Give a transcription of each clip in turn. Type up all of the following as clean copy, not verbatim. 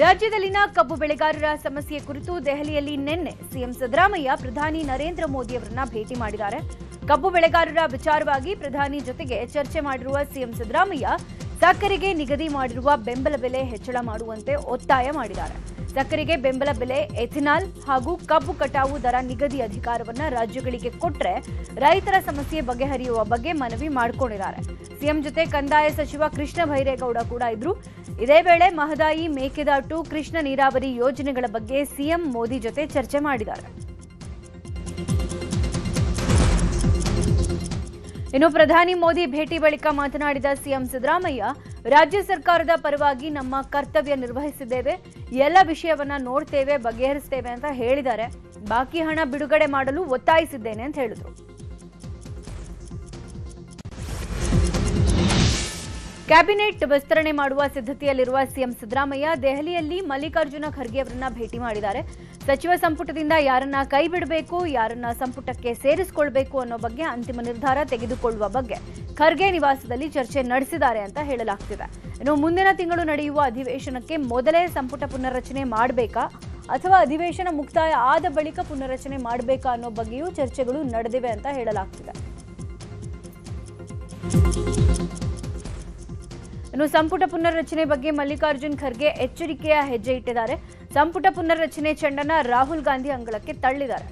ರಾಜ್ಯದಲ್ಲಿನ ಕಬ್ಬು ಬೆಳೆಗಾರರ ಸಮಸ್ಯೆ ಕುರಿತು ದೆಹಲಿಯಲ್ಲಿ ನಿನ್ನೆ ಸಿಎಂ ಸಿದ್ದರಾಮಯ್ಯ ಪ್ರಧಾನಿ ನರೇಂದ್ರ ಮೋದಿ ಅವರನ್ನ ಭೇಟಿ ಮಾಡಿದ್ದಾರೆ. ಕಬ್ಬು ಬೆಳೆಗಾರರ ವಿಚಾರವಾಗಿ ಪ್ರಧಾನಿ ಜೊತೆಗೆ ಚರ್ಚೆ ಮಾಡಿರುವ ಸಿಎಂ ಸಿದ್ದರಾಮಯ್ಯ ಸಕ್ಕರೆಗೆ ನಿಗದಿ ಮಾಡಿರುವ ಬೆಂಬಲ ಬೆಲೆ ಹೆಚ್ಚಳ ಮಾಡುವಂತೆ ಒತ್ತಾಯ ಮಾಡಿದ್ದಾರೆ. ಸಕ್ಕರೆಗೆ ಬೆಂಬಲ ಬೆಲೆ, ಎಥಿನಾಲ್ ಹಾಗೂ ಕಬ್ಬು ಕಟಾವು ದರ ನಿಗದಿ ಅಧಿಕಾರವನ್ನ ರಾಜ್ಯಗಳಿಗೆ ಕೊಟ್ಟರೆ ರೈತರ ಸಮಸ್ಯೆ ಬಗೆಹರಿಯುವ ಬಗ್ಗೆ ಮನವಿ ಮಾಡಿಕೊಂಡಿದ್ದಾರೆ. ಸಿಎಂ ಜೊತೆ ಕಂದಾಯ ಸಚಿವ ಕೃಷ್ಣ ಬೈರೇಗೌಡ ಕೂಡ ಇದ್ರು. ಇದೇ ವೇಳೆ ಮಹದಾಯಿ, ಮೇಕೆದಾಟು, ಕೃಷ್ಣ ನೀರಾವರಿ ಯೋಜನೆಗಳ ಬಗ್ಗೆ ಸಿಎಂ ಮೋದಿ ಜೊತೆ ಚರ್ಚೆ ಮಾಡಿದ್ದಾರೆ. ಇನ್ನು ಪ್ರಧಾನಿ ಮೋದಿ ಭೇಟಿ ಬಳಿಕ ಮಾತನಾಡಿದ ಸಿಎಂ ಸಿದ್ದರಾಮಯ್ಯ, ರಾಜ್ಯ ಸರ್ಕಾರದ ಪರವಾಗಿ ನಮ್ಮ ಕರ್ತವ್ಯ ನಿರ್ವಹಿಸಿದ್ದೇವೆ, ಎಲ್ಲ ವಿಷಯವನ್ನ ನೋಡ್ತೇವೆ, ಬಗೆಹರಿಸ್ತೇವೆ ಅಂತ ಹೇಳಿದ್ದಾರೆ. ಬಾಕಿ ಹಣ ಬಿಡುಗಡೆ ಮಾಡಲು ಒತ್ತಾಯಿಸಿದ್ದೇನೆ ಅಂತ ಹೇಳಿದ್ರು. ಕ್ಯಾಬಿನೆಟ್ ವಿಸ್ತರಣೆ ಮಾಡುವ ಸಿದ್ಧತೆಯಲ್ಲಿರುವ ಸಿಎಂ ಸಿದ್ದರಾಮಯ್ಯ ದೆಹಲಿಯಲ್ಲಿ ಮಲ್ಲಿಕಾರ್ಜುನ ಖರ್ಗೆ ಅವರನ್ನ ಭೇಟಿ ಮಾಡಿದ್ದಾರೆ. ಸಚಿವ ಸಂಪುಟದಿಂದ ಯಾರನ್ನ ಕೈ ಬಿಡಬೇಕು, ಯಾರನ್ನ ಸಂಪುಟಕ್ಕೆ ಸೇರಿಸಿಕೊಳ್ಳಬೇಕು ಅನ್ನೋ ಬಗ್ಗೆ ಅಂತಿಮ ನಿರ್ಧಾರ ತೆಗೆದುಕೊಳ್ಳುವ ಬಗ್ಗೆ ಖರ್ಗೆ ನಿವಾಸದಲ್ಲಿ ಚರ್ಚೆ ನಡೆಸಿದ್ದಾರೆ ಅಂತ ಹೇಳಲಾಗ್ತಿದೆ. ಇನ್ನು ಮುಂದಿನ ತಿಂಗಳು ನಡೆಯುವ ಅಧಿವೇಶನಕ್ಕೆ ಮೊದಲೇ ಸಂಪುಟ ಪುನರ್ರಚನೆ ಮಾಡಬೇಕಾ ಅಥವಾ ಅಧಿವೇಶನ ಮುಕ್ತಾಯ ಆದ ಬಳಿಕ ಪುನರ್ರಚನೆ ಮಾಡಬೇಕಾ ಅನ್ನೋ ಬಗ್ಗೆಯೂ ಚರ್ಚೆಗಳು ನಡೆದಿವೆ ಅಂತ ಹೇಳಲಾಗ್ತಿದೆ. ಇನ್ನು ಸಂಪುಟ ಪುನರ್ರಚನೆ ಬಗ್ಗೆ ಮಲ್ಲಿಕಾರ್ಜುನ್ ಖರ್ಗೆ ಎಚ್ಚರಿಕೆಯ ಹೆಜ್ಜೆ ಇಟ್ಟಿದ್ದಾರೆ. ಸಂಪುಟ ಪುನರ್ರಚನೆ ಚೆಂಡನ್ನ ರಾಹುಲ್ ಗಾಂಧಿ ಅಂಗಳಕ್ಕೆ ತಳ್ಳಿದ್ದಾರೆ.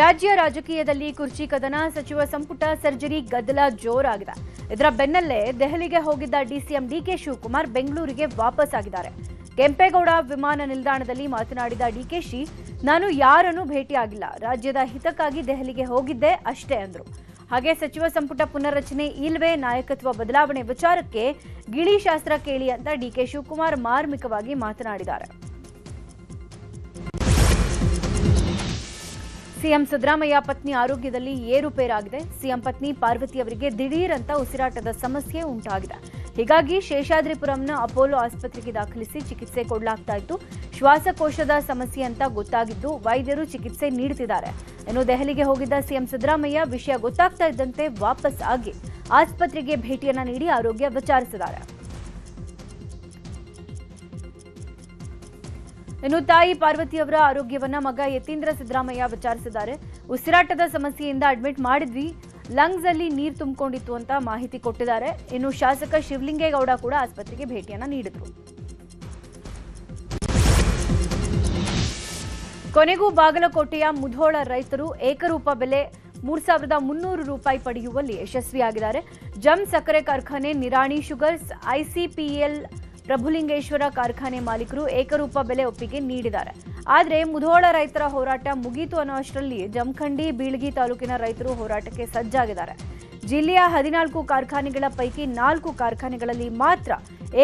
ರಾಜ್ಯ ರಾಜಕೀಯದಲ್ಲಿ ಕುರ್ಚಿ ಕದನ, ಸಚಿವ ಸಂಪುಟ ಸರ್ಜರಿ ಗದ್ದಲ ಜೋರಾಗಿದೆ. ಇದರ ಬೆನ್ನಲ್ಲೇ ದೆಹಲಿಗೆ ಹೋಗಿದ್ದ ಡಿಸಿಎಂ ಡಿಕೆ ಶಿವಕುಮಾರ್ ಬೆಂಗಳೂರಿಗೆ ವಾಪಸ್ ಆಗಿದ್ದಾರೆ. ಕೆಂಪೇಗೌಡ ವಿಮಾನ ನಿಲ್ದಾಣದಲ್ಲಿ ಮಾತನಾಡಿದ ಡಿಕೆಶಿ, ನಾನು ಯಾರನ್ನೂ ಭೇಟಿಯಾಗಿಲ್ಲ, ರಾಜ್ಯದ ಹಿತಕ್ಕಾಗಿ ದೆಹಲಿಗೆ ಹೋಗಿದ್ದೆ ಅಷ್ಟೇ ಅಂದ್ರು. ಹಾಗೆ ಸಚಿವ ಸಂಪುಟ ಪುನರ್ರಚನೆ ಇಲ್ವೇ, ನಾಯಕತ್ವ ಬದಲಾವಣೆ ವಿಚಾರಕ್ಕೆ ಗಿಳಿ ಶಾಸ್ತ್ರ ಕೇಳಿ ಅಂತ ಡಿಕೆ ಶಿವಕುಮಾರ್ ಮಾರ್ಮಿಕವಾಗಿ ಮಾತನಾಡಿದ್ದಾರೆ. ಸಿಎಂ ಸಿದ್ದರಾಮಯ್ಯ ಪತ್ನಿ ಆರೋಗ್ಯದಲ್ಲಿ ಏರುಪೇರಾಗಿದೆ. ಸಿಎಂ ಪತ್ನಿ ಪಾರ್ವತಿ ಅವರಿಗೆ ದಿಢೀರ್ ಅಂತ ಉಸಿರಾಟದ ಸಮಸ್ಯೆ ಉಂಟಾಗಿದೆ. ಹೀಗಾಗಿ ಶೇಷಾದ್ರಿಪುರಂನ ಅಪೋಲೋ ಆಸ್ಪತ್ರೆಗೆ ದಾಖಲಿಸಿ ಚಿಕಿತ್ಸೆ ಕೊಡಲಾಗ್ತಾ ಇತ್ತು. ಶ್ವಾಸಕೋಶದ ಸಮಸ್ಯೆ ಅಂತ ಗೊತ್ತಾಗಿದ್ದು ವೈದ್ಯರು ಚಿಕಿತ್ಸೆ ನೀಡುತ್ತಿದ್ದಾರೆ. ಇನ್ನು ದೆಹಲಿಗೆ ಹೋಗಿದ್ದ ಸಿಎಂ ಸಿದ್ದರಾಮಯ್ಯ ವಿಷಯ ಗೊತ್ತಾಗ್ತಾ ಇದ್ದಂತೆ ವಾಪಸ್ ಆಗಿ ಆಸ್ಪತ್ರೆಗೆ ಭೇಟಿಯನ್ನ ನೀಡಿ ಆರೋಗ್ಯ ವಿಚಾರಿಸಿದ್ದಾರೆ. ಇನ್ನು ತಾಯಿ ಪಾರ್ವತಿ ಅವರ ಆರೋಗ್ಯವನ್ನ ಮಗ ಯತೀಂದ್ರ ಸಿದ್ದರಾಮಯ್ಯ ವಿಚಾರಿಸಿದ್ದಾರೆ. ಉಸಿರಾಟದ ಸಮಸ್ಯೆಯಿಂದ ಅಡ್ಮಿಟ್ ಮಾಡಿದ್ವಿ, ಲಂಗ್ಸ್ ಅಲ್ಲಿ ನೀರು ತುಂಬಿಕೊಂಡಿತ್ತು ಅಂತ ಮಾಹಿತಿ ಕೊಟ್ಟಿದ್ದಾರೆ. ಇನ್ನು ಶಾಸಕ ಶಿವಲಿಂಗೇಗೌಡ ಕೂಡ ಆಸ್ಪತ್ರೆಗೆ ಭೇಟಿಯನ್ನ ನೀಡಿದ್ರು. ಕೊನೆಗೂ ಬಾಗಲಕೋಟೆಯ ಮುಧೋಳ ರೈತರು ಏಕರೂಪ ಬೆಲೆ 3,300 ರೂಪಾಯಿ ಪಡೆಯುವಲ್ಲಿ ಯಶಸ್ವಿಯಾಗಿದ್ದಾರೆ. ಜಮ್ ಸಕ್ಕರೆ ಕಾರ್ಖಾನೆ, ನಿರಾಣಿ ಶುಗರ್ಸ್, ಐಸಿಪಿಎಲ್, ಪ್ರಭುಲಿಂಗೇಶ್ವರ ಕಾರ್ಖಾನೆ ಮಾಲೀಕರು ಏಕರೂಪ ಬೆಲೆ ಒಪ್ಪಿಗೆ ನೀಡಿದ್ದಾರೆ. ಆದರೆ ಮುಧೋಳ ರೈತರ ಹೋರಾಟ ಮುಗೀತು ಅನ್ನೋ ಅಷ್ಟರಲ್ಲಿ ಜಮಖಂಡಿ, ಬೀಳಗಿ ತಾಲೂಕಿನ ರೈತರು ಹೋರಾಟಕ್ಕೆ ಸಜ್ಜಾಗಿದ್ದಾರೆ. ಜಿಲ್ಲೆಯ 14 ಕಾರ್ಖಾನೆಗಳ ಪೈಕಿ 4 ಕಾರ್ಖಾನೆಗಳಲ್ಲಿ ಮಾತ್ರ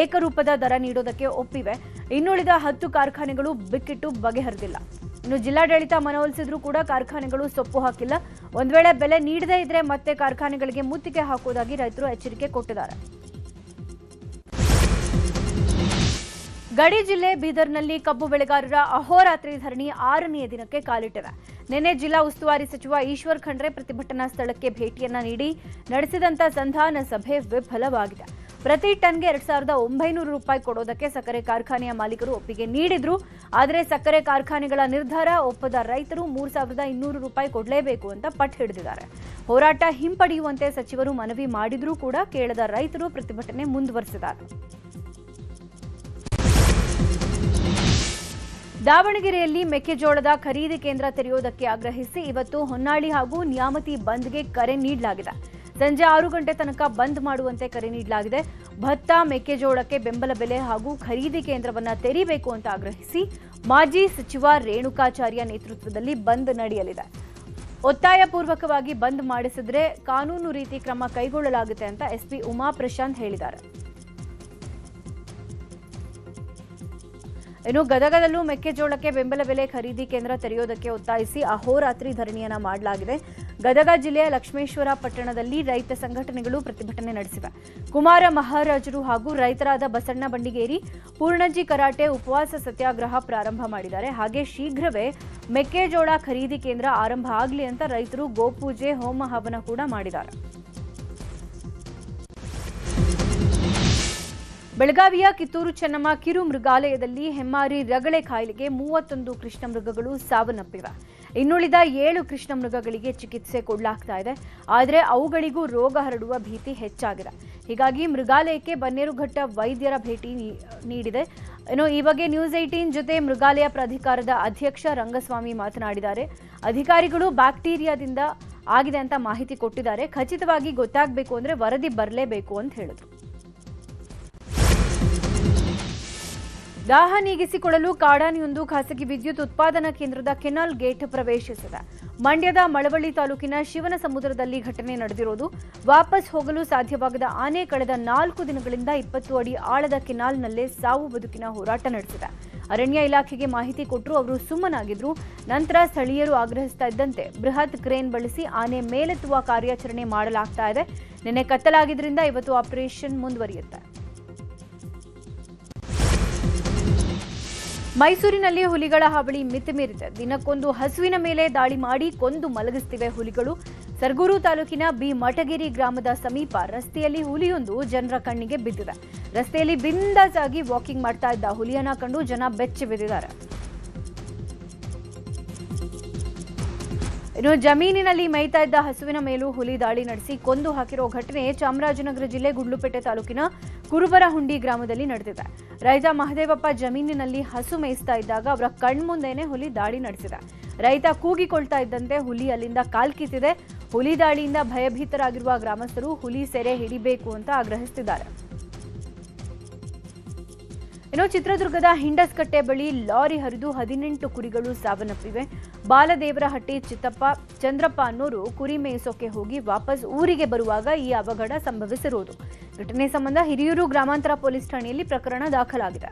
ಏಕರೂಪದ ದರ ನೀಡೋದಕ್ಕೆ ಒಪ್ಪಿವೆ. ಇನ್ನುಳಿದ 10 ಕಾರ್ಖಾನೆಗಳು ಬಿಕ್ಕಿಟ್ಟು ಬಗೆಹರಿದಿಲ್ಲ. ಇನ್ನು ಜಿಲ್ಲಾಡಳಿತ ಮನವೊಲಿಸಿದ್ರೂ ಕೂಡ ಕಾರ್ಖಾನೆಗಳು ಸೊಪ್ಪು ಹಾಕಿಲ್ಲ. ಒಂದ್ ವೇಳೆ ಬೆಲೆ ನೀಡದೇ ಇದ್ರೆ ಮತ್ತೆ ಕಾರ್ಖಾನೆಗಳಿಗೆ ಮುತ್ತಿಗೆ ಹಾಕುವುದಾಗಿ ರೈತರು ಎಚ್ಚರಿಕೆ ಕೊಟ್ಟಿದ್ದಾರೆ. ಗಡಿ ಜಿಲ್ಲೆ ಬೀದರ್ನಲ್ಲಿ ಕಬ್ಬು ಬೆಳೆಗಾರರ ಅಹೋರಾತ್ರಿ ಧರಣಿ 6ನೇ ದಿನಕ್ಕೆ ಕಾಲಿಟ್ಟಿವೆ. ನಿನ್ನೆ ಜಿಲ್ಲಾ ಉಸ್ತುವಾರಿ ಸಚಿವ ಈಶ್ವರ್ ಖಂಡ್ರೆ ಪ್ರತಿಭಟನಾ ಸ್ಥಳಕ್ಕೆ ಭೇಟಿಯನ್ನ ನೀಡಿ ನಡೆಸಿದಂತ ಸಂಧಾನ ಸಭೆ ವಿಫಲವಾಗಿದೆ. ಪ್ರತಿ ಟನ್ಗೆ 2,900 ರೂಪಾಯಿ ಕೊಡೋದಕ್ಕೆ ಸಕ್ಕರೆ ಕಾರ್ಖಾನೆಯ ಮಾಲೀಕರು ಒಪ್ಪಿಗೆ ನೀಡಿದ್ರು. ಆದರೆ ಸಕ್ಕರೆ ಕಾರ್ಖಾನೆಗಳ ನಿರ್ಧಾರ ಒಪ್ಪದ ರೈತರು 3,200 ರೂಪಾಯಿ ಕೊಡಲೇಬೇಕು ಅಂತ ಪಟ್ಟು ಹಿಡಿದಿದ್ದಾರೆ. ಹೋರಾಟ ಹಿಂಪಡೆಯುವಂತೆ ಸಚಿವರು ಮನವಿ ಮಾಡಿದ್ರೂ ಕೂಡ ಕೇಳದ ರೈತರು ಪ್ರತಿಭಟನೆ ಮುಂದುವರೆಸಿದ್ದಾರೆ. ದಾವಣಗೆರೆಯಲ್ಲಿ ಮೆಕ್ಕೆಜೋಳದ ಖರೀದಿ ಕೇಂದ್ರ ತೆರೆಯುವುದಕ್ಕೆ ಆಗ್ರಹಿಸಿ ಇವತ್ತು ಹೊನ್ನಾಳಿ ಹಾಗೂ ನ್ಯಾಮತಿ ಬಂದ್ಗೆ ಕರೆ ನೀಡಲಾಗಿದೆ. ಸಂಜೆ 6 ಗಂಟೆ ತನಕ ಬಂದ್ ಮಾಡುವಂತೆ ಕರೆ ನೀಡಲಾಗಿದೆ. ಭತ್ತ, ಮೆಕ್ಕೆಜೋಳಕ್ಕೆ ಬೆಂಬಲ ಬೆಲೆ ಹಾಗೂ ಖರೀದಿ ಕೇಂದ್ರವನ್ನ ತೆರೀಬೇಕು ಅಂತ ಆಗ್ರಹಿಸಿ ಮಾಜಿ ಸಚಿವ ರೇಣುಕಾಚಾರ್ಯ ನೇತೃತ್ವದಲ್ಲಿ ಬಂದ್ ನಡೆಯಲಿದೆ. ಒತ್ತಾಯಪೂರ್ವಕವಾಗಿ ಬಂದ್ ಮಾಡಿಸಿದ್ರೆ ಕಾನೂನು ರೀತಿ ಕ್ರಮ ಕೈಗೊಳ್ಳಲಾಗುತ್ತೆ ಅಂತ ಎಸ್ಪಿ ಉಮಾ ಪ್ರಶಾಂತ್ ಹೇಳಿದ್ದಾರೆ. ಇನ್ನು ಗದಗದಲ್ಲೂ ಮೆಕ್ಕೆಜೋಳಕ್ಕೆ ಬೆಂಬಲ ಬೆಲೆ ಖರೀದಿ ಕೇಂದ್ರ ತೆರೆಯೋದಕ್ಕೆ ಒತ್ತಾಯಿಸಿ ಅಹೋರಾತ್ರಿ ಧರಣಿಯನ್ನ ಮಾಡಲಾಗಿದೆ. ಗದಗ ಜಿಲ್ಲೆಯ ಲಕ್ಷ್ಮೇಶ್ವರ ಪಟ್ಟಣದಲ್ಲಿ ರೈತ ಸಂಘಟನೆಗಳು ಪ್ರತಿಭಟನೆ ನಡೆಸಿವೆ. ಕುಮಾರ ಮಹಾರಾಜರು ಹಾಗೂ ರೈತರಾದ ಬಸಣ್ಣ ಬಂಡಿಗೇರಿ, ಪೂರ್ಣಜ್ಜಿ ಕರಾಟೆ ಉಪವಾಸ ಸತ್ಯಾಗ್ರಹ ಪ್ರಾರಂಭ ಮಾಡಿದ್ದಾರೆ. ಹಾಗೆ ಶೀಘ್ರವೇ ಮೆಕ್ಕೆಜೋಳ ಖರೀದಿ ಕೇಂದ್ರ ಆರಂಭ ಆಗಲಿ ಅಂತ ರೈತರು ಗೋಪೂಜೆ, ಹೋಮ ಹವನ ಕೂಡ ಮಾಡಿದ್ದಾರೆ. ಬೆಳಗಾವಿಯ ಕಿತ್ತೂರು ಚೆನ್ನಮ್ಮ ಕಿರು ಮೃಗಾಲಯದಲ್ಲಿ ಹೆಮ್ಮಾರಿ ರಗಳೆ ಕಾಯಿಲೆಗೆ 31 ಕೃಷ್ಣ ಮೃಗಗಳು ಸಾವನ್ನಪ್ಪಿವೆ. ಇನ್ನುಳಿದ 7 ಕೃಷ್ಣ ಮೃಗಗಳಿಗೆ ಚಿಕಿತ್ಸೆ ಕೊಡಲಾಗ್ತಾ ಇದೆ. ಆದರೆ ಅವುಗಳಿಗೂ ರೋಗ ಹರಡುವ ಭೀತಿ ಹೆಚ್ಚಾಗಿದೆ. ಹೀಗಾಗಿ ಮೃಗಾಲಯಕ್ಕೆ ಬನ್ನೇರುಘಟ್ಟ ವೈದ್ಯರ ಭೇಟಿ ನೀಡಿದೆ. ಈ ಬಗ್ಗೆ ನ್ಯೂಸ್ 18 ಜೊತೆ ಮೃಗಾಲಯ ಪ್ರಾಧಿಕಾರದ ಅಧ್ಯಕ್ಷ ರಂಗಸ್ವಾಮಿ ಮಾತನಾಡಿದ್ದಾರೆ. ಅಧಿಕಾರಿಗಳು ಬ್ಯಾಕ್ಟೀರಿಯಾದಿಂದ ಆಗಿದೆ ಅಂತ ಮಾಹಿತಿ ಕೊಟ್ಟಿದ್ದಾರೆ. ಖಚಿತವಾಗಿ ಗೊತ್ತಾಗಬೇಕು ಅಂದ್ರೆ ವರದಿ ಬರಲೇಬೇಕು ಅಂತ ಹೇಳಿದ್ರು. ದಾಹ ನೀಗಿಸಿಕೊಳ್ಳಲು ಕಾಡಾನೆಯೊಂದು ಖಾಸಗಿ ವಿದ್ಯುತ್ ಉತ್ಪಾದನಾ ಕೇಂದ್ರದ ಕೆನಾಲ್ ಗೇಟ್ ಪ್ರವೇಶಿಸಿದೆ. ಮಂಡ್ಯದ ಮಳವಳ್ಳಿ ತಾಲೂಕಿನ ಶಿವನ ಸಮುದ್ರದಲ್ಲಿ ಘಟನೆ ನಡೆದಿರೋದು. ವಾಪಸ್ ಹೋಗಲು ಸಾಧ್ಯವಾಗದ ಆನೆ ಕಳೆದ 4 ದಿನಗಳಿಂದ 20 ಅಡಿ ಆಳದ ಕೆನಾಲ್ನಲ್ಲೇ ಸಾವು ಬದುಕಿನ ಹೋರಾಟ ನಡೆಸಿದೆ. ಅರಣ್ಯ ಇಲಾಖೆಗೆ ಮಾಹಿತಿ ಕೊಟ್ಟರು ಅವರು ಸುಮ್ಮನಾಗಿದ್ರು. ನಂತರ ಸ್ಥಳೀಯರು ಆಗ್ರಹಿಸ್ತಾ ಇದ್ದಂತೆ ಬೃಹತ್ ಕ್ರೇನ್ ಬಳಸಿ ಆನೆ ಮೇಲೆತ್ತುವ ಕಾರ್ಯಾಚರಣೆ ಮಾಡಲಾಗ್ತಾ ಇದೆ. ನಿನ್ನೆ ಕತ್ತಲಾಗಿದ್ದರಿಂದ ಇವತ್ತು ಆಪರೇಷನ್ ಮುಂದುವರಿಯುತ್ತೆ. ಮೈಸೂರಿನಲ್ಲಿ ಹುಲಿಗಳ ಹಾವಳಿ ಮಿತಿಮೀರಿದೆ. ದಿನಕ್ಕೊಂದು ಹಸುವಿನ ಮೇಲೆ ದಾಳಿ ಮಾಡಿ ಕೊಂದು ಮಲಗಿಸುತ್ತಿವೆ ಹುಲಿಗಳು. ಸರಗೂರು ತಾಲೂಕಿನ ಬಿ ಮಠಗಿರಿ ಗ್ರಾಮದ ಸಮೀಪ ರಸ್ತೆಯಲ್ಲಿ ಹುಲಿಯೊಂದು ಜನರ ಕಣ್ಣಿಗೆ ಬಿದ್ದಿದೆ. ರಸ್ತೆಯಲ್ಲಿ ಬಿಂದಾಸ್ ಆಗಿ ವಾಕಿಂಗ್ ಮಾಡ್ತಾ ಇದ್ದ ಹುಲಿಯನ್ನ ಕಂಡು ಜನ ಬೆಚ್ಚಿ ಬಿದ್ದಿದ್ದಾರೆ. ಇನ್ನು ಜಮೀನಿನಲ್ಲಿ ಮೇಯ್ತಾ ಇದ್ದ ಹಸುವಿನ ಮೇಲೂ ಹುಲಿ ದಾಳಿ ನಡೆಸಿ ಕೊಂದು ಹಾಕಿರೋ ಘಟನೆ ಚಾಮರಾಜನಗರ ಜಿಲ್ಲೆ ಗುಡ್ಲುಪೇಟೆ ತಾಲೂಕಿನ ಕುರುಬರಹುಂಡಿ ಗ್ರಾಮದಲ್ಲಿ ನಡೆದಿದೆ. ರೈತ ಮಹದೇವಪ್ಪ ಜಮೀನಿನಲ್ಲಿ ಹಸು ಮೇಯಿಸ್ತಾ ಇದ್ದಾಗ ಅವರ ಕಣ್ಮುಂದೆನೇ ಹುಲಿ ದಾಳಿ ನಡೆಸಿದೆ. ರೈತ ಕೂಗಿಕೊಳ್ತಾ ಇದ್ದಂತೆ ಹುಲಿ ಅಲ್ಲಿಂದ ಕಾಲ್ಕಿತ್ತಿದೆ. ಹುಲಿ ದಾಳಿಯಿಂದ ಭಯಭೀತರಾಗಿರುವ ಗ್ರಾಮಸ್ಥರು ಹುಲಿ ಸೆರೆ ಹಿಡಿಬೇಕು ಅಂತ ಆಗ್ರಹಿಸುತ್ತಿದ್ದಾರೆ. ಇನ್ನು ಚಿತ್ರದುರ್ಗದ ಹಿಂಡಸ್ಕಟ್ಟೆ ಬಳಿ ಲಾರಿ ಹರಿದು 18 ಕುರಿಗಳು ಸಾವನ್ನಪ್ಪಿವೆ. ಬಾಲದೇವರಹಟ್ಟಿ ಚಿತ್ತಪ್ಪ ಚಂದ್ರಪ್ಪ ಅನ್ನೋರು ಕುರಿ ಮೇಯಿಸೋಕೆ ಹೋಗಿ ವಾಪಸ್ ಊರಿಗೆ ಬರುವಾಗ ಈ ಅವಘಡ ಸಂಭವಿಸಿರುವುದು. ಘಟನೆ ಸಂಬಂಧ ಹಿರಿಯೂರು ಗ್ರಾಮಾಂತರ ಪೊಲೀಸ್ ಠಾಣೆಯಲ್ಲಿ ಪ್ರಕರಣ ದಾಖಲಾಗಿದೆ.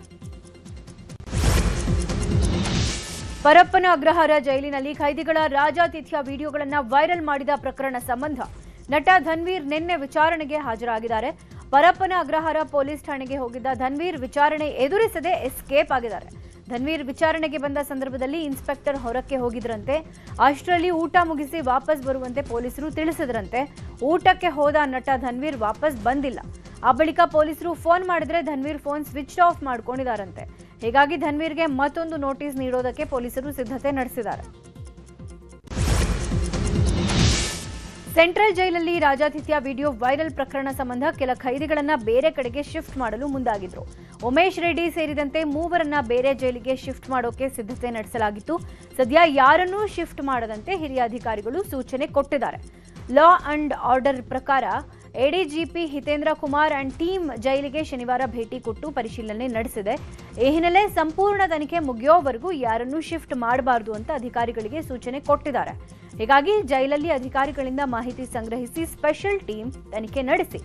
ಪರಪ್ಪನ ಅಗ್ರಹಾರ ಜೈಲಿನಲ್ಲಿ ಖೈದಿಗಳ ರಾಜಾತಿಥ್ಯ ವಿಡಿಯೋಗಳನ್ನು ವೈರಲ್ ಮಾಡಿದ ಪ್ರಕರಣ ಸಂಬಂಧ ನಟ ಧನ್ವೀರ್ ನಿನ್ನೆ ವಿಚಾರಣೆಗೆ ಹಾಜರಾಗಿದ್ದಾರೆ. ಪರಪ್ಪನ ಅಗ್ರಹಾರ ಪೊಲೀಸ್ ಠಾಣೆಗೆ ಹೋಗಿದ್ದ ಧನ್ವೀರ್ ವಿಚಾರಣೆ ಎದುರಿಸದೆ ಎಸ್ಕೇಪ್ ಆಗಿದ್ದಾರೆ. ಧನ್ವೀರ್ ವಿಚಾರಣೆಗೆ ಬಂದ ಸಂದರ್ಭದಲ್ಲಿ ಇನ್ಸ್ಪೆಕ್ಟರ್ ಹೊರಕ್ಕೆ ಹೋಗಿದ್ರಂತೆ. ಅಷ್ಟರಲ್ಲಿ ಊಟ ಮುಗಿಸಿ ವಾಪಸ್ ಬರುವಂತೆ ಪೊಲೀಸರು ತಿಳಿಸಿದ್ರಂತೆ. ಊಟಕ್ಕೆ ಹೋದ ನಟ ಧನ್ವೀರ್ ವಾಪಸ್ ಬಂದಿಲ್ಲ. ಆ ಬಳಿಕ ಪೊಲೀಸರು ಫೋನ್ ಮಾಡಿದ್ರೆ ಧನ್ವೀರ್ ಫೋನ್ ಸ್ವಿಚ್ ಆಫ್ ಮಾಡ್ಕೊಂಡಿದ್ದಾರಂತೆ. ಹೀಗಾಗಿ ಧನ್ವೀರ್ಗೆ ಮತ್ತೊಂದು ನೋಟಿಸ್ ನೀಡೋದಕ್ಕೆ ಪೊಲೀಸರು ಸಿದ್ಧತೆ ನಡೆಸಿದ್ದಾರೆ. ಸೆಂಟ್ರಲ್ ಜೈಲಲ್ಲಿ ರಾಜಾತಿಥ್ಯ ವಿಡಿಯೋ ವೈರಲ್ ಪ್ರಕರಣ ಸಂಬಂಧ ಕೆಲ ಖೈದಿಗಳನ್ನ ಬೇರೆ ಕಡೆಗೆ ಶಿಫ್ಟ್ ಮಾಡಲು ಮುಂದಾಗಿದ್ರು. ಉಮೇಶ್ ರೆಡ್ಡಿ ಸೇರಿದಂತೆ 3 ಬೇರೆ ಜೈಲಿಗೆ ಶಿಫ್ಟ್ ಮಾಡೋಕೆ ಸಿದ್ಧತೆ ನಡೆಸಲಾಗಿತ್ತು. ಸದ್ಯ ಯಾರನ್ನೂ ಶಿಫ್ಟ್ ಮಾಡದಂತೆ ಹಿರಿಯ ಅಧಿಕಾರಿಗಳು ಸೂಚನೆ ಕೊಟ್ಟಿದ್ದಾರೆ. ಲಾ ಅಂಡ್ ಆರ್ಡರ್ ಪ್ರಕಾರ ADGP Hitendra Kumar and team ಜೈಲಿಗೆ ಶನಿವಾರ ಭೇಟಿ ಕೊಟ್ಟು ಪರಿಶೀಲನೆ ನಡೆಸಿದೆ. ಈ ಹಿನ್ನೆಲೆ ಸಂಪೂರ್ಣ ತನಿಖೆ ಮುಗಿಯೋವರೆಗೂ ಯಾರನ್ನೂ ಶಿಫ್ಟ್ ಮಾಡಬಾರದು ಅಂತ ಅಧಿಕಾರಿಗಳಿಗೆ ಸೂಚನೆ ಕೊಟ್ಟಿದ್ದಾರೆ. ಹೀಗಾಗಿ ಜೈಲಲ್ಲಿ ಅಧಿಕಾರಿಗಳಿಂದ ಮಾಹಿತಿ ಸಂಗ್ರಹಿಸಿ ಸ್ಪೆಷಲ್ ಟೀಮ್ ತನಿಖೆ ನಡೆಸಿ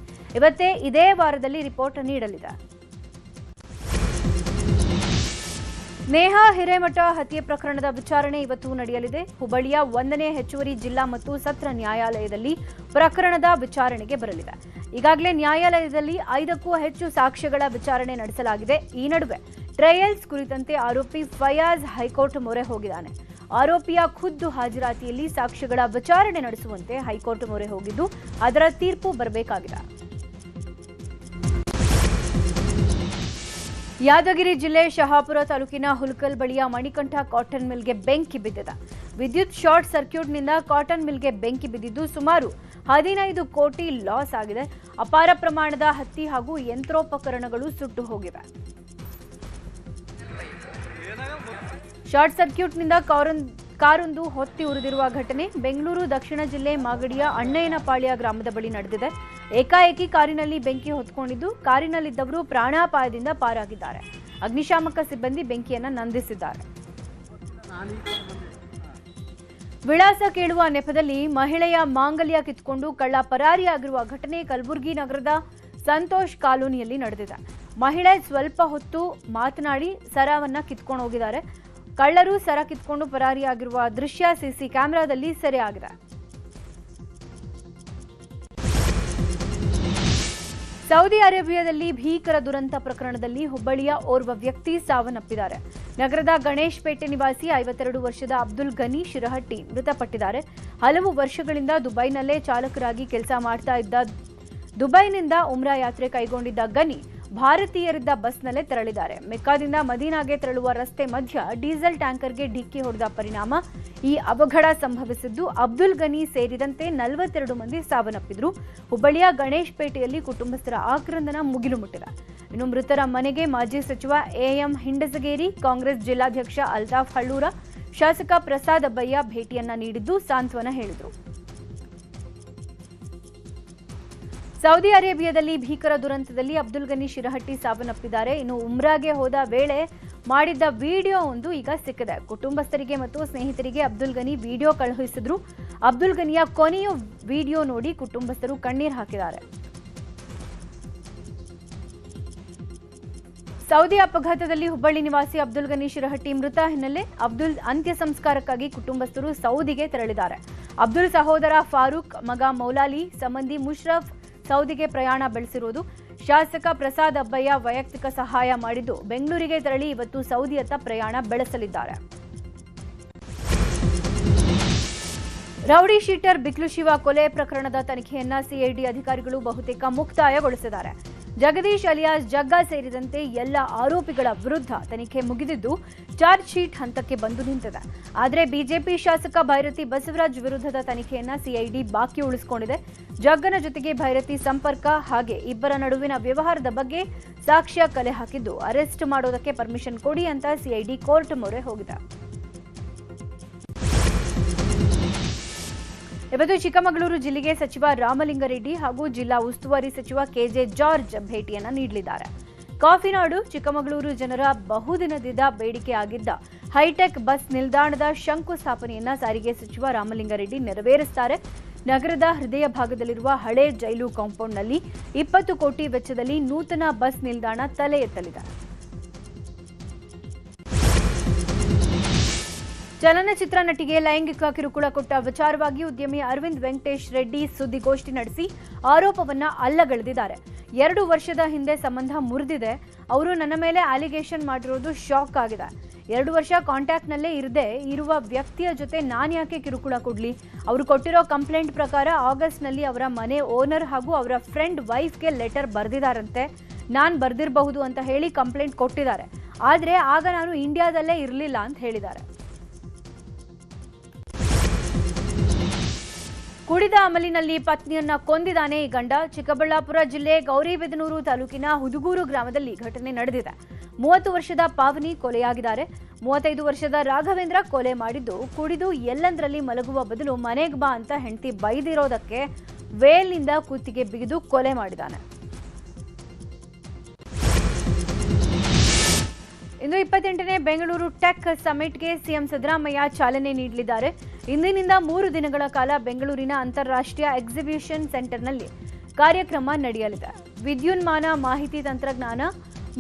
ಇದೇ ವಾರದಲ್ಲಿ ರಿಪೋರ್ಟ್ ನೀಡಲಿದೆ. ನೇಹಾ ಹಿರೇಮಠ ಹತ್ಯೆ ಪ್ರಕರಣದ ವಿಚಾರಣೆ ಇವತ್ತು ನಡೆಯಲಿದೆ. ಹುಬ್ಬಳ್ಳಿಯ 1ನೇ ಹೆಚ್ಚುವರಿ ಜಿಲ್ಲಾ ಮತ್ತು ಸತ್ರ ನ್ಯಾಯಾಲಯದಲ್ಲಿ ಪ್ರಕರಣದ ವಿಚಾರಣೆಗೆ ಬರಲಿದೆ. ಈಗಾಗಲೇ ನ್ಯಾಯಾಲಯದಲ್ಲಿ 5ಕ್ಕೂ ಹೆಚ್ಚು ಸಾಕ್ಷ್ಯಗಳ ವಿಚಾರಣೆ ನಡೆಸಲಾಗಿದೆ. ಈ ನಡುವೆ ಟ್ರಯಲ್ಸ್ ಕುರಿತಂತೆ ಆರೋಪಿ ಫಯಾಜ್ ಹೈಕೋರ್ಟ್ ಮೊರೆ ಹೋಗಿದ್ದಾನೆ. ಆರೋಪಿಯ ಖುದ್ದು ಹಾಜರಾತಿಯಲ್ಲಿ ಸಾಕ್ಷ್ಯಗಳ ವಿಚಾರಣೆ ನಡೆಸುವಂತೆ ಹೈಕೋರ್ಟ್ ಮೊರೆ ಹೋಗಿದ್ದು ಅದರ ತೀರ್ಪು ಬರಬೇಕಾಗಿದೆ. ಯಾದಗಿರಿ ಜಿಲ್ಲೆ ಶಹಾಪುರ ತಾಲೂಕಿನ ಹುಲ್ಕಲ್ ಬಳಿಯ ಮಣಿಕಂಠ ಕಾಟನ್ ಮಿಲ್ಗೆ ಬೆಂಕಿ ಬಿದ್ದಿದೆ. ವಿದ್ಯುತ್ ಶಾರ್ಟ್ ಸರ್ಕ್ಯೂಟ್ನಿಂದ ಕಾಟನ್ ಮಿಲ್ಗೆ ಬೆಂಕಿ ಬಿದ್ದಿದ್ದು ಸುಮಾರು 15 ಕೋಟಿ ಲಾಸ್ ಆಗಿದೆ. ಅಪಾರ ಪ್ರಮಾಣದ ಹತ್ತಿ ಹಾಗೂ ಯಂತ್ರೋಪಕರಣಗಳು ಸುಟ್ಟು ಹೋಗಿವೆ. ಶಾರ್ಟ್ ಸರ್ಕ್ಯೂಟ್ನಿಂದ ಕಾರೊಂದು ಹೊತ್ತಿ ಉರಿದಿರುವ ಘಟನೆ ಬೆಂಗಳೂರು ದಕ್ಷಿಣ ಜಿಲ್ಲೆ ಮಾಗಡಿಯ ಅಣ್ಣಯ್ಯನಪಾಳ್ಯ ಗ್ರಾಮದ ಬಳಿ ನಡೆದಿದೆ. ಏಕಾಏಕಿ ಕಾರಿನಲ್ಲಿ ಬೆಂಕಿ ಹೊತ್ಕೊಂಡಿದ್ದು ಕಾರಿನಲ್ಲಿದ್ದವರು ಪ್ರಾಣಾಪಾಯದಿಂದ ಪಾರಾಗಿದ್ದಾರೆ. ಅಗ್ನಿಶಾಮಕ ಸಿಬ್ಬಂದಿ ಬೆಂಕಿಯನ್ನು ನಂದಿಸಿದ್ದಾರೆ. ವಿಳಾಸ ಕೇಳುವ ನೆಪದಲ್ಲಿ ಮಹಿಳೆಯ ಮಾಂಗಲ್ಯ ಕಿತ್ಕೊಂಡು ಕಳ್ಳ ಪರಾರಿಯಾಗಿರುವ ಘಟನೆ ಕಲಬುರಗಿ ನಗರದ ಸಂತೋಷ್ ಕಾಲೋನಿಯಲ್ಲಿ ನಡೆದಿದೆ. ಮಹಿಳೆ ಸ್ವಲ್ಪ ಹೊತ್ತು ಮಾತನಾಡಿ ಸರವನ್ನ ಕಿತ್ಕೊಂಡು ಹೋಗಿದ್ದಾರೆ. ಕಳ್ಳರು ಸರ ಕಿತ್ಕೊಂಡು ಪರಾರಿಯಾಗಿರುವ ದೃಶ್ಯ ಸಿಸಿ ಕ್ಯಾಮೆರಾದಲ್ಲಿ ಸೆರೆಯಾಗಿದೆ. ಸೌದಿ ಅರೇಬಿಯಾದಲ್ಲಿ ಭೀಕರ ದುರಂತ ಪ್ರಕರಣದಲ್ಲಿ ಹುಬ್ಬಳ್ಳಿಯ ಓರ್ವ ವ್ಯಕ್ತಿ ಸಾವನ್ನಪ್ಪಿದ್ದಾರೆ. ನಗರದ ಗಣೇಶ್ ಪೇಟೆ ನಿವಾಸಿ 52 ವರ್ಷದ ಅಬ್ದುಲ್ ಗನಿ ಶಿರಹಟ್ಟಿ ಮೃತಪಟ್ಟಿದ್ದಾರೆ. ಹಲವು ವರ್ಷಗಳಿಂದ ದುಬೈನಲ್ಲೇ ಚಾಲಕರಾಗಿ ಕೆಲಸ ಮಾಡ್ತಾ ಇದ್ದ ದುಬೈನಿಂದ ಉಮ್ರಾ ಯಾತ್ರೆ ಕೈಗೊಂಡಿದ್ದ ಗನಿ ಭಾರತೀಯರಿದ್ದ ಬಸ್ನಲ್ಲೇ ತೆರಳಿದ್ದಾರೆ. ಮೆಕ್ಕಾದಿಂದ ಮದೀನಾಗೆ ತೆರಳುವ ರಸ್ತೆ ಮಧ್ಯ ಡೀಸೆಲ್ ಟ್ಯಾಂಕರ್ಗೆ ಡಿಕ್ಕಿ ಹೊಡೆದ ಪರಿಣಾಮ ಈ ಅವಘಡ ಸಂಭವಿಸಿದ್ದು. ಅಬ್ದುಲ್ ಗನಿ ಸೇರಿದಂತೆ 42 ಮಂದಿ ಸಾವನ್ನಪ್ಪಿದ್ರು. ಹುಬ್ಬಳ್ಳಿಯ ಗಣೇಶ್ ಪೇಟೆಯಲ್ಲಿ ಕುಟುಂಬಸ್ಥರ ಆಕ್ರಂದನ ಮುಗಿಲು ಮುಟ್ಟಿದೆ. ಇನ್ನು ಮೃತರ ಮನೆಗೆ ಮಾಜಿ ಸಚಿವ ಎಎಂ ಹಿಂಡಸಗೇರಿ, ಕಾಂಗ್ರೆಸ್ ಜಿಲ್ಲಾಧ್ಯಕ್ಷ ಅಲ್ತಾಫ್ ಹಳ್ಳೂರ, ಶಾಸಕ ಪ್ರಸಾದ್ ಅಬ್ಬಯ್ಯ ಭೇಟಿಯನ್ನ ನೀಡಿದ್ದು ಸಾಂತ್ವನ ಹೇಳಿದರು. ಸೌದಿ ಅರೇಬಿಯಾದಲ್ಲಿ ಭೀಕರ ದುರಂತದಲ್ಲಿ ಅಬ್ದುಲ್ ಗನಿ ಶಿರಹಟ್ಟಿ ಸಾವನ್ನಪ್ಪಿದ್ದಾರೆ. ಇನ್ನು ಉಮ್ರಾಗೆ ಹೋದ ವೇಳೆ ಮಾಡಿದ್ದ ವಿಡಿಯೋ ಒಂದು ಈಗ ಸಿಕ್ಕಿದೆ. ಕುಟುಂಬಸ್ಥರಿಗೆ ಮತ್ತು ಸ್ನೇಹಿತರಿಗೆ ಅಬ್ದುಲ್ ಗನಿ ವಿಡಿಯೋ ಕಳುಹಿಸಿದ್ರು. ಅಬ್ದುಲ್ ಗನಿಯ ಕೊನೆಯ ವಿಡಿಯೋ ನೋಡಿ ಕುಟುಂಬಸ್ಥರು ಕಣ್ಣೀರು ಹಾಕಿದ್ದಾರೆ. ಸೌದಿ ಅಪಘಾತದಲ್ಲಿ ಹುಬ್ಬಳ್ಳಿ ನಿವಾಸಿ ಅಬ್ದುಲ್ ಗನಿ ಶಿರಹಟ್ಟಿ ಮೃತ ಹಿನ್ನೆಲೆ ಅಬ್ದುಲ್ ಅಂತ್ಯ ಸಂಸ್ಕಾರಕ್ಕಾಗಿ ಕುಟುಂಬಸ್ಥರು ಸೌದಿಗೆ ತೆರಳಿದ್ದಾರೆ. ಅಬ್ದುಲ್ ಸಹೋದರ ಫಾರೂಕ್, ಮಗ ಮೌಲಾಲಿ, ಸಂಬಂಧಿ ಮುಷ್ರಫ್ ಸೌದಿಗೆ ಪ್ರಯಾಣ ಬೆಳೆಸಿರುವುದು. ಶಾಸಕ ಪ್ರಸಾದ್ ಅಬ್ಬಯ್ಯ ವೈಯಕ್ತಿಕ ಸಹಾಯ ಮಾಡಿದ್ದು ಬೆಂಗಳೂರಿಗೆ ತೆರಳಿ ಇವತ್ತು ಸೌದಿಯತ್ತ ಪ್ರಯಾಣ ಬೆಳೆಸಲಿದ್ದಾರೆ. ರೌಡಿ ಶೀಟರ್ ಬಿಕ್ಲು ಶಿವ ಕೊಲೆ ಪ್ರಕರಣದ ತನಿಖೆಯನ್ನ ಸಿಐಡಿ ಅಧಿಕಾರಿಗಳು ಬಹುತೇಕ ಮುಕ್ತಾಯಗೊಳಿಸಿದ್ದಾರೆ. ಜಗದೀಶ್ ಅಲಿಯಾಸ್ ಜಗ್ಗಾ ಸೇರಿದಂತೆ ಎಲ್ಲ ಆರೋಪಿಗಳ ವಿರುದ್ಧ ತನಿಖೆ ಮುಗಿದಿದ್ದು ಚಾರ್ಜ್ ಶೀಟ್ ಹಂತಕ್ಕೆ ಬಂದು ನಿಂತಿದೆ. ಆದರೆ ಬಿಜೆಪಿ ಶಾಸಕ ಭೈರತಿ ಬಸವರಾಜ್ ವಿರುದ್ಧದ ತನಿಖೆಯನ್ನ ಸಿಐಡಿ ಬಾಕಿ ಉಳಿಸಿಕೊಂಡಿದೆ. ಜಗ್ಗನ ಜೊತೆಗೆ ಭೈರತಿ ಸಂಪರ್ಕ ಹಾಗೆ ಇಬ್ಬರ ನಡುವಿನ ವ್ಯವಹಾರದ ಬಗ್ಗೆ ಸಾಕ್ಷ್ಯ ಕಲೆ ಹಾಕಿದ್ದು ಅರೆಸ್ಟ್ ಮಾಡೋದಕ್ಕೆ ಪರ್ಮಿಷನ್ ಕೊಡಿ ಅಂತ ಸಿಐಡಿ ಕೋರ್ಟ್ ಮೊರೆ ಹೋಗಿದೆ. ಇವತ್ತು ಚಿಕ್ಕಮಗಳೂರು ಜಿಲ್ಲೆಗೆ ಸಚಿವ ರಾಮಲಿಂಗಾರೆಡ್ಡಿ ಹಾಗೂ ಜಿಲ್ಲಾ ಉಸ್ತುವಾರಿ ಸಚಿವ ಕೆಜೆ ಜಾರ್ಜ್ ಭೇಟಿಯನ್ನ ನೀಡಲಿದ್ದಾರೆ. ಕಾಫಿನಾಡು ಚಿಕ್ಕಮಗಳೂರು ಜನರ ಬಹುದಿನದಿಂದ ಬೇಡಿಕೆ ಆಗಿದ್ದ ಹೈಟೆಕ್ ಬಸ್ ನಿಲ್ದಾಣದ ಶಂಕುಸ್ಥಾಪನೆಯನ್ನ ಸಾರಿಗೆ ಸಚಿವ ರಾಮಲಿಂಗಾರೆಡ್ಡಿ ನೆರವೇರಿಸುತ್ತಾರೆ. ನಗರದ ಹೃದಯ ಭಾಗದಲ್ಲಿರುವ ಹಳೆ ಜೈಲು ಕಾಂಪೌಂಡ್ನಲ್ಲಿ 20 ಕೋಟಿ ವೆಚ್ಚದಲ್ಲಿ ನೂತನ ಬಸ್ ನಿಲ್ದಾಣ ತಲೆ ಎತ್ತಲಿದೆ. ಚಲನಚಿತ್ರ ನಟಿಗೆ ಲೈಂಗಿಕ ಕಿರುಕುಳ ಕೊಟ್ಟ ವಿಚಾರವಾಗಿ ಉದ್ಯಮಿ ಅರವಿಂದ್ ವೆಂಕಟೇಶ್ ರೆಡ್ಡಿ ಸುದ್ದಿಗೋಷ್ಠಿ ನಡೆಸಿ ಆರೋಪವನ್ನ ಅಲ್ಲಗಳೆದಿದ್ದಾರೆ. 2 ವರ್ಷದ ಹಿಂದೆ ಸಂಬಂಧ ಮುರಿದಿದೆ. ಅವರು ನನ್ನ ಮೇಲೆ ಅಲಿಗೇಷನ್ ಮಾಡಿರೋದು ಶಾಕ್ ಆಗಿದೆ. 2 ವರ್ಷ ಕಾಂಟ್ಯಾಕ್ಟ್ನಲ್ಲೇ ಇರುವ ವ್ಯಕ್ತಿಯ ಜೊತೆ ನಾನ್ಯಾಕೆ ಕಿರುಕುಳ ಕೊಡ್ಲಿ? ಅವರು ಕೊಟ್ಟಿರೋ ಕಂಪ್ಲೇಂಟ್ ಪ್ರಕಾರ ಆಗಸ್ಟ್ನಲ್ಲಿ ಅವರ ಮನೆ ಓನರ್ ಹಾಗೂ ಅವರ ಫ್ರೆಂಡ್ ವೈಫ್ಗೆ ಲೆಟರ್ ಬರೆದಿದ್ದಾರಂತೆ. ನಾನು ಬರ್ದಿರಬಹುದು ಅಂತ ಹೇಳಿ ಕಂಪ್ಲೇಂಟ್ ಕೊಟ್ಟಿದ್ದಾರೆ. ಆದರೆ ಆಗ ನಾನು ಇಂಡಿಯಾದಲ್ಲೇ ಇರಲಿಲ್ಲ ಅಂತ ಹೇಳಿದ್ದಾರೆ. ಕುಡಿದ ಅಮಲಿನಲ್ಲಿ ಪತ್ನಿಯನ್ನ ಕೊಂದಿದ್ದಾನೆ ಈ ಗಂಡ. ಚಿಕ್ಕಬಳ್ಳಾಪುರ ಜಿಲ್ಲೆ ಗೌರಿಬಿದನೂರು ತಾಲೂಕಿನ ಹುದುಗೂರು ಗ್ರಾಮದಲ್ಲಿ ಘಟನೆ ನಡೆದಿದೆ. 30 ವರ್ಷದ ಪಾವನಿ ಕೊಲೆಯಾಗಿದ್ದಾರೆ. 35 ವರ್ಷದ ರಾಘವೇಂದ್ರ ಕೊಲೆ ಮಾಡಿದ್ದು ಕುಡಿದು ಎಲ್ಲಂದ್ರಲ್ಲಿ ಮಲಗುವ ಬದಲು ಮನೆಗೆ ಬಾ ಅಂತ ಹೆಂಡತಿ ಬೈದಿರೋದಕ್ಕೆ ವೇಲ್ನಿಂದ ಕುತ್ತಿಗೆ ಬಿಗಿದು ಕೊಲೆ ಮಾಡಿದ್ದಾನೆ. ಇಂದು 28ನೇ ಬೆಂಗಳೂರು ಟೆಕ್ ಸಮಿಟ್ಗೆ ಸಿಎಂ ಸಿದ್ದರಾಮಯ್ಯ ಚಾಲನೆ ನೀಡಲಿದ್ದಾರೆ. ಇಂದಿನಿಂದ 3 ದಿನಗಳ ಕಾಲ ಬೆಂಗಳೂರಿನ ಅಂತಾರಾಷ್ಟ್ರೀಯ ಎಕ್ಸಿಬಿಷನ್ ಸೆಂಟರ್ನಲ್ಲಿ ಕಾರ್ಯಕ್ರಮ ನಡೆಯಲಿದೆ. ವಿದ್ಯುನ್ಮಾನ ಮಾಹಿತಿ ತಂತ್ರಜ್ಞಾನ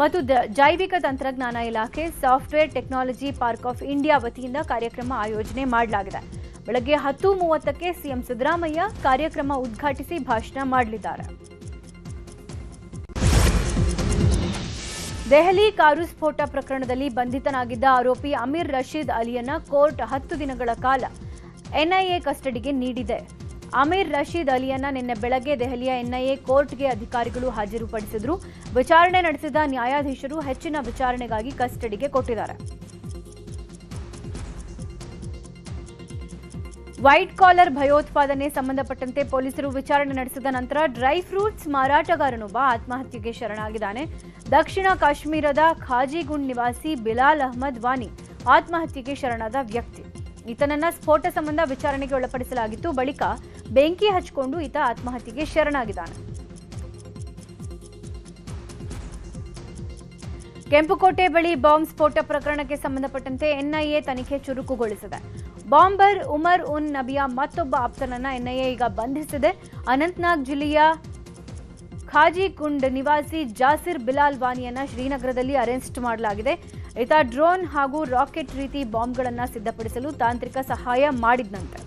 ಮತ್ತು ಜೈವಿಕ ತಂತ್ರಜ್ಞಾನ ಇಲಾಖೆ, software technology park of India ವತಿಯಿಂದ ಕಾರ್ಯಕ್ರಮ ಆಯೋಜನೆ ಮಾಡಲಾಗಿದೆ. ಬೆಳಗ್ಗೆ 10:30ಕ್ಕೆ ಸಿಎಂ ಸಿದ್ದರಾಮಯ್ಯ ಕಾರ್ಯಕ್ರಮ ಉದ್ಘಾಟಿಸಿ ಭಾಷಣ ಮಾಡಲಿದ್ದಾರೆ. ದೆಹಲಿ ಕಾರು ಸ್ಫೋಟ ಪ್ರಕರಣದಲ್ಲಿ ಬಂಧಿತನಾಗಿದ್ದ ಆರೋಪಿ ಅಮೀರ್ ರಶೀದ್ ಅಲಿಯನ್ನ ಕೋರ್ಟ್ 10 ದಿನಗಳ ಕಾಲ ಎನ್ಐಎ ಕಸ್ಟಡಿಗೆ ನೀಡಿದೆ. ಅಮೀರ್ ರಶೀದ್ ಅಲಿಯನ್ನ ನಿನ್ನೆ ಬೆಳಗ್ಗೆ ದೆಹಲಿಯ ಎನ್ಐಎ ಕೋರ್ಟ್ಗೆ ಅಧಿಕಾರಿಗಳು ಹಾಜರುಪಡಿಸಿದ್ರು. ವಿಚಾರಣೆ ನಡೆಸಿದ ನ್ಯಾಯಾಧೀಶರು ಹೆಚ್ಚಿನ ವಿಚಾರಣೆಗಾಗಿ ಕಸ್ಟಡಿಗೆ ಕೊಟ್ಟಿದ್ದಾರೆ. ವೈಟ್ ಕಾಲರ್ ಭಯೋತ್ಪಾದನೆ ಸಂಬಂಧಪಟ್ಟಂತೆ ಪೊಲೀಸರು ವಿಚಾರಣೆ ನಡೆಸಿದ ನಂತರ ಡ್ರೈ ಫ್ರೂಟ್ಸ್ ಮಾರಾಟಗಾರನೊಬ್ಬ ಆತ್ಮಹತ್ಯೆಗೆ ಶರಣಾಗಿದ್ದಾನೆ. ದಕ್ಷಿಣ ಕಾಶ್ಮೀರದ ಖಾಜಿಗುಂಡ್ ನಿವಾಸಿ ಬಿಲಾಲ್ ಅಹ್ಮದ್ ವಾನಿ ಆತ್ಮಹತ್ಯೆಗೆ ಶರಣಾದ ವ್ಯಕ್ತಿ. ಈತನನ್ನ ಸ್ಫೋಟ ಸಂಬಂಧ ವಿಚಾರಣೆಗೆ ಒಳಪಡಿಸಲಾಗಿತ್ತು. ಬಳಿಕ ಬೆಂಕಿ ಹಚ್ಚಿಕೊಂಡು ಈತ ಆತ್ಮಹತ್ಯೆಗೆ ಶರಣಾಗಿದ್ದಾನೆ. ಕೆಂಪುಕೋಟೆ ಬಳಿ ಬಾಂಬ್ ಸ್ಫೋಟ ಪ್ರಕರಣಕ್ಕೆ ಸಂಬಂಧಪಟ್ಟಂತೆ ಎನ್ಐಎ ತನಿಖೆ ಚುರುಕುಗೊಳಿಸಿದೆ. ಬಾಂಬರ್ ಉಮರ್ ಉನ್ ನಬಿಯ ಮತ್ತೊಬ್ಬ ಆಪ್ತನನ್ನ ಎನ್ಐಎ ಈಗ ಬಂಧಿಸಿದೆ. ಅನಂತನಾಗ್ ಜಿಲ್ಲೆಯ ಖಾಜಿಗುಂಡ್ ನಿವಾಸಿ ಜಾಸಿರ್ ಬಿಲಾಲ್ ವಾನಿಯನ್ನ ಶ್ರೀನಗರದಲ್ಲಿ ಅರೆಸ್ಟ್ ಮಾಡಲಾಗಿದೆ. ಈತ ಡ್ರೋನ್ ಹಾಗೂ ರಾಕೆಟ್ ರೀತಿ ಬಾಂಬ್ಗಳನ್ನು ಸಿದ್ಧಪಡಿಸಲು ತಾಂತ್ರಿಕ ಸಹಾಯ ಮಾಡಿದ್ದಂತೆ.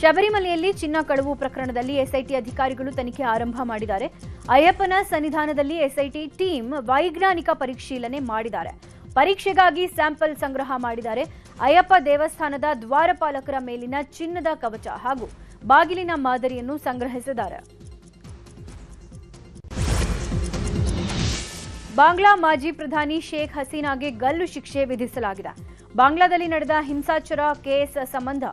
ಶಬರಿಮಲೆಯಲ್ಲಿ ಚಿನ್ನ ಕಳವು ಪ್ರಕರಣದಲ್ಲಿ ಎಸ್ಐಟಿ ಅಧಿಕಾರಿಗಳು ತನಿಖೆ ಆರಂಭ ಮಾಡಿದ್ದಾರೆ. ಅಯ್ಯಪ್ಪನ ಸನ್ನಿಧಾನದಲ್ಲಿ ಎಸ್ಐಟಿ ಟೀಮ್ ವೈಜ್ಞಾನಿಕ ಪರಿಶೀಲನೆ ಮಾಡಿದ್ದಾರೆ. ಪರೀಕ್ಷೆಗಾಗಿ ಸ್ಯಾಂಪಲ್ ಸಂಗ್ರಹ ಮಾಡಿದ್ದಾರೆ. ಅಯ್ಯಪ್ಪ ದೇವಸ್ಥಾನದ ದ್ವಾರಪಾಲಕರ ಮೇಲಿನ ಚಿನ್ನದ ಕವಚ ಹಾಗೂ ಬಾಗಿಲಿನ ಮಾದರಿಯನ್ನು ಸಂಗ್ರಹಿಸಿದ್ದಾರೆ. ಬಾಂಗ್ಲಾ ಮಾಜಿ ಪ್ರಧಾನಿ ಶೇಖ್ ಹಸೀನಾಗೆ ಗಲ್ಲು ಶಿಕ್ಷೆ ವಿಧಿಸಲಾಗಿದೆ. ಬಾಂಗ್ಲಾದಲ್ಲಿ ನಡೆದ ಹಿಂಸಾಚಾರ ಕೇಸ್ ಸಂಬಂಧ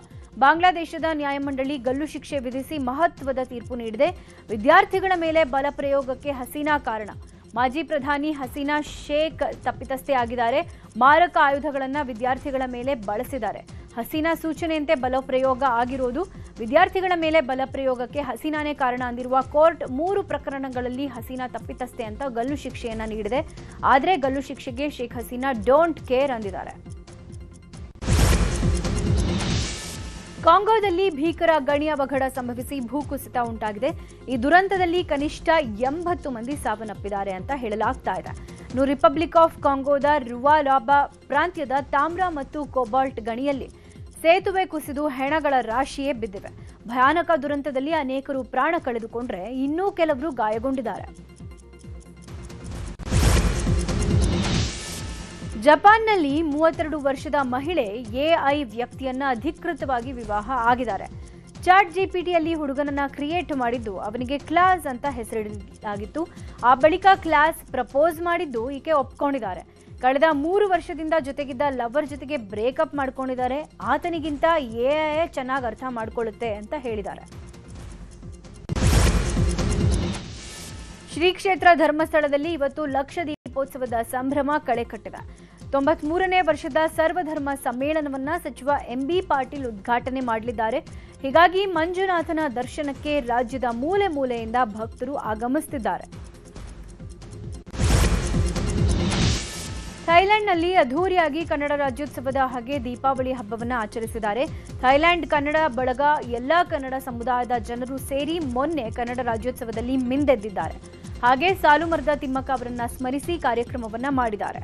ಬಾಂಗ್ಲಾದೇಶದ ನ್ಯಾಯಮಂಡಳಿ ಗಲ್ಲು ಶಿಕ್ಷೆ ವಿಧಿಸಿ ಮಹತ್ವದ ತೀರ್ಪು ನೀಡಿದೆ. ವಿದ್ಯಾರ್ಥಿಗಳ ಮೇಲೆ ಬಲಪ್ರಯೋಗಕ್ಕೆ ಹಸೀನಾ ಕಾರಣ. ಮಾಜಿ ಪ್ರಧಾನಿ ಹಸೀನಾ ಶೇಖ್ ತಪ್ಪಿತಸ್ಥೆ ಆಗಿದ್ದಾರೆ. ಮಾರಕ ಆಯುಧಗಳನ್ನು ವಿದ್ಯಾರ್ಥಿಗಳ ಮೇಲೆ ಬಳಸಿದ್ದಾರೆ. ಹಸೀನಾ ಸೂಚನೆಯಂತೆ ಬಲಪ್ರಯೋಗ ಆಗಿರೋದು. ವಿದ್ಯಾರ್ಥಿಗಳ ಮೇಲೆ ಬಲಪ್ರಯೋಗಕ್ಕೆ ಹಸೀನಾನೇ ಕಾರಣ ಅಂದಿರುವ ಕೋರ್ಟ್ 3 ಪ್ರಕರಣಗಳಲ್ಲಿ ಹಸೀನಾ ತಪ್ಪಿತಸ್ಥೆ ಅಂತ ಗಲ್ಲು ಶಿಕ್ಷೆಯನ್ನ ನೀಡಿದೆ. ಆದರೆ ಗಲ್ಲು ಶಿಕ್ಷೆಗೆ ಶೇಖ್ ಹಸೀನಾ ಡೋಂಟ್ ಕೇರ್ ಅಂದಿದ್ದಾರೆ. ಕಾಂಗೋದಲ್ಲಿ ಭೀಕರ ಗಣಿ ಅವಘಡ ಸಂಭವಿಸಿ ಭೂಕುಸಿತ ಉಂಟಾಗಿದೆ. ಈ ದುರಂತದಲ್ಲಿ ಕನಿಷ್ಠ 80 ಮಂದಿ ಸಾವನ್ನಪ್ಪಿದ್ದಾರೆ ಅಂತ ಹೇಳಲಾಗ್ತಾ ಇದೆ. ರಿಪಬ್ಲಿಕ್ ಆಫ್ ಕಾಂಗೋದ ರುವಾಲಾಬಾ ಪ್ರಾಂತ್ಯದ ತಾಮ್ರ ಮತ್ತು ಕೋಬಾಲ್ಟ್ ಗಣಿಯಲ್ಲಿ ಸೇತುವೆ ಕುಸಿದು ಹೆಣಗಳ ರಾಶಿಯೇ ಬಿದ್ದಿವೆ. ಭಯಾನಕ ದುರಂತದಲ್ಲಿ ಅನೇಕರು ಪ್ರಾಣ ಕಳೆದುಕೊಂಡ್ರೆ ಇನ್ನೂ ಕೆಲವರು ಗಾಯಗೊಂಡಿದ್ದಾರೆ. ಜಪಾನ್ನಲ್ಲಿ 32 ವರ್ಷದ ಮಹಿಳೆ ಎಐ ವ್ಯಕ್ತಿಯನ್ನ ಅಧಿಕೃತವಾಗಿ ವಿವಾಹ ಆಗಿದ್ದಾರೆ. ಚಾಟ್ ಜಿಪಿಟಿಯಲ್ಲಿ ಹುಡುಗನನ್ನ ಕ್ರಿಯೇಟ್ ಮಾಡಿದ್ದು ಅವನಿಗೆ ಕ್ಲಾಸ್ ಅಂತ ಹೆಸರಿಡಲಾಗಿತ್ತು. ಆ ಬಳಿಕ ಕ್ಲಾಸ್ ಪ್ರಪೋಸ್ ಮಾಡಿದ್ದು ಈಕೆ ಒಪ್ಕೊಂಡಿದ್ದಾರೆ. ಕಳೆದ 3 ವರ್ಷದಿಂದ ಜೊತೆಗಿದ್ದ ಲವರ್ ಜೊತೆಗೆ ಬ್ರೇಕಪ್ ಮಾಡ್ಕೊಂಡಿದ್ದಾರೆ. ಆತನಿಗಿಂತ ಎಐ ಚೆನ್ನಾಗಿ ಅರ್ಥ ಮಾಡ್ಕೊಳ್ಳುತ್ತೆ ಅಂತ ಹೇಳಿದ್ದಾರೆ. ಶ್ರೀ ಕ್ಷೇತ್ರ ಧರ್ಮಸ್ಥಳದಲ್ಲಿ ಇವತ್ತು ಲಕ್ಷ ದೀಪೋತ್ಸವದ ಸಂಭ್ರಮ ಕಳೆ ಕಟ್ಟಿದೆ. 93ನೇ ವರ್ಷದ ಸರ್ವಧರ್ಮ ಸಮ್ಮೇಳನವನ್ನ ಸಚಿವ ಎಂಬಿ ಪಾಟೀಲ್ ಉದ್ಘಾಟನೆ ಮಾಡಲಿದ್ದಾರೆ. ಹೀಗಾಗಿ ಮಂಜುನಾಥನ ದರ್ಶನಕ್ಕೆ ರಾಜ್ಯದ ಮೂಲೆ ಮೂಲೆಯಿಂದ ಭಕ್ತರು ಆಗಮಿಸುತ್ತಿದ್ದಾರೆ. ಥೈಲ್ಯಾಂಡ್ನಲ್ಲಿ ಅದ್ಧೂರಿಯಾಗಿ ಕನ್ನಡ ರಾಜ್ಯೋತ್ಸವದ ಹಾಗೆ ದೀಪಾವಳಿ ಹಬ್ಬವನ್ನು ಆಚರಿಸಿದ್ದಾರೆ. ಥೈಲ್ಯಾಂಡ್ ಕನ್ನಡ ಬಳಗ ಎಲ್ಲಾ ಕನ್ನಡ ಸಮುದಾಯದ ಜನರು ಸೇರಿ ಮೊನ್ನೆ ಕನ್ನಡ ರಾಜ್ಯೋತ್ಸವದಲ್ಲಿ ಮಿಂದೆದ್ದಿದ್ದಾರೆ. ಹಾಗೆ ಸಾಲುಮರದ ತಿಮ್ಮಕ್ಕ ಅವರನ್ನ ಸ್ಮರಿಸಿ ಕಾರ್ಯಕ್ರಮವನ್ನ ಮಾಡಿದ್ದಾರೆ.